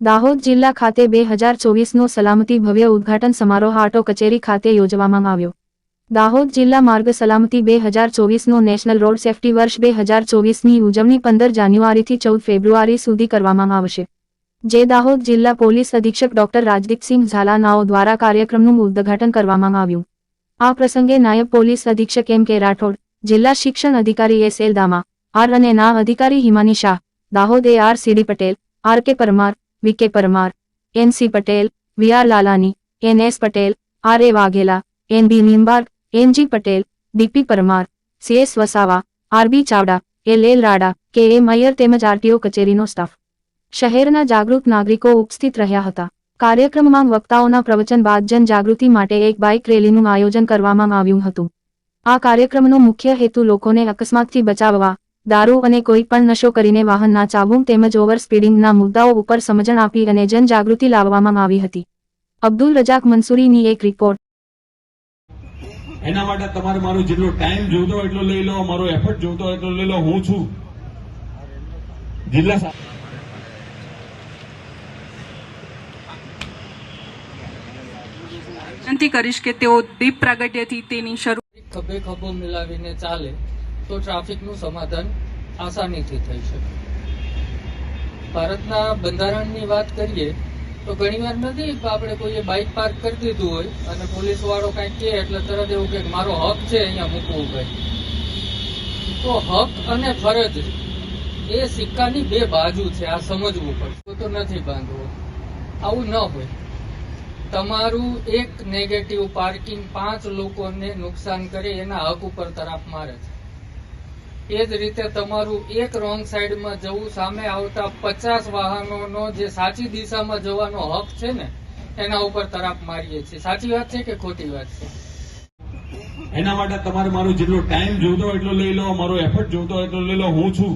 દાહોદ જિલ્લા ખાતે 2024નો સલામતી ભવ્ય ઉદ્ઘાટન સમારોહ આટો કચેરી ખાતે યોજવામાં આવ્યો. દાહોદ જિલ્લા માર્ગ સલામતી 2024નો નેશનલ રોડ સેફ્ટી વર્ષ 2024ની ઉજવણી 15 જાન્યુઆરીથી 14 ફેબ્રુઆરી સુધી કરવામાં આવશે. જે દાહોદ જિલ્લા પોલીસ અધિક્ષક ડોક્ટર રાજદીપસિંહ ઝાલાનાઓ દ્વારા કાર્યક્રમનું ઉદ્ઘાટન કરવામાં આવ્યું. આ પ્રસંગે નાયબ પોલીસ અધિક્ષક એમ કે રાઠોડ, જિલ્લા શિક્ષણ અધિકારી એસ એલ દામા, આર અને ના અધિકારી Himani Shah, Dahod AR CD Patel, R K Parmar, V K Parmar, N C Patel, V R Lalani, N S Patel, R A Vaghela, N B Nimbark, N G Patel, DP Parmar, C S Vasava, R B Chavda, L L Rada, K A મૈયર તેમજ RTO કચેરીનો staff, શહેરના જાગૃત નાગરિકો ઉપસ્થિત રહ્યા હતા. કાર્યક્રમમાં વક્તાઓના પ્રવચન બાદ જનજાગૃતિ માટે એક બાઇક રેલીનું આયોજન કરવામાં આવ્યું હતું. આ કાર્યક્રમનો મુખ્ય હેતુ લોકોને અકસ્માતથી બચાવવા, દારૂ અને કોઈ પણ નશો કરીને વાહન ના ચાલવું તેમજ ઓવર સ્પીડિંગના મુદ્દાઓ ઉપર સમજણ આપી અને જનજાગૃતિ લાવવામાં આવી હતી. અબ્દુલ રજાક મંસૂરીની એક રિપોર્ટ. એના માટે તમારે મારો જેટલો ટાઈમ જોતો હોય એટલો લઈ લો, મારો એફર્ટ જોતો હોય એટલો લઈ લો. હું છું જિલ્લા વિનંતી કરીશ કે તેઓ દીપ પ્રાગટ્યથી તેની શરૂ ખભે ખભો મિલાવીને ચાલે તો ટ્રાફિકનું સમાધાન આસાનીથી થઈ શકે. ભારતના બંધારણની વાત કરીએ તો ઘણીવાર નથી આપણે કોઈએ બાઇક પાર્ક કરી દીધું હોય અને પોલીસ વાળો કંઈક કહે એટલે તરત એવું કે મારો હક છે અહીંયા મૂકવું ભાઈ. તો હક અને ફરજ એ સિક્કાની બે બાજુ છે, આ સમજવું પડે. તો નથી બાંધવો, આવું ન હોય. તમારું એક નેગેટિવ પાર્કિંગ 5 લોકોને નુકસાન કરે એના હક ઉપર તરાપ મારે છે. એ જ રીતે તમારું એક રોંગ સાઈડમાં જવું, સામે આવતા 50 વાહનોનો જે સાચી દિશામાં જવાનો હક છે ને એના ઉપર તરાપ મારીએ છીએ. સાચી વાત છે કે ખોટી વાત છે? એના માટે તમારે મારો જેટલો ટાઈમ જોતો હોય એટલો લઈ લો, મારો એફર્ટ જોતો હોય એટલો લઈ લો. હું છું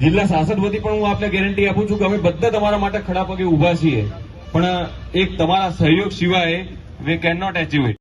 જિલ્લા શાસક વતી પણ હું આપને ગેરંટી આપું છું કે અમે બધા તમારા માટે ખડા પગે ઉભા છીએ, પણ એક તમારા સહયોગ સિવાય we can not achieve it.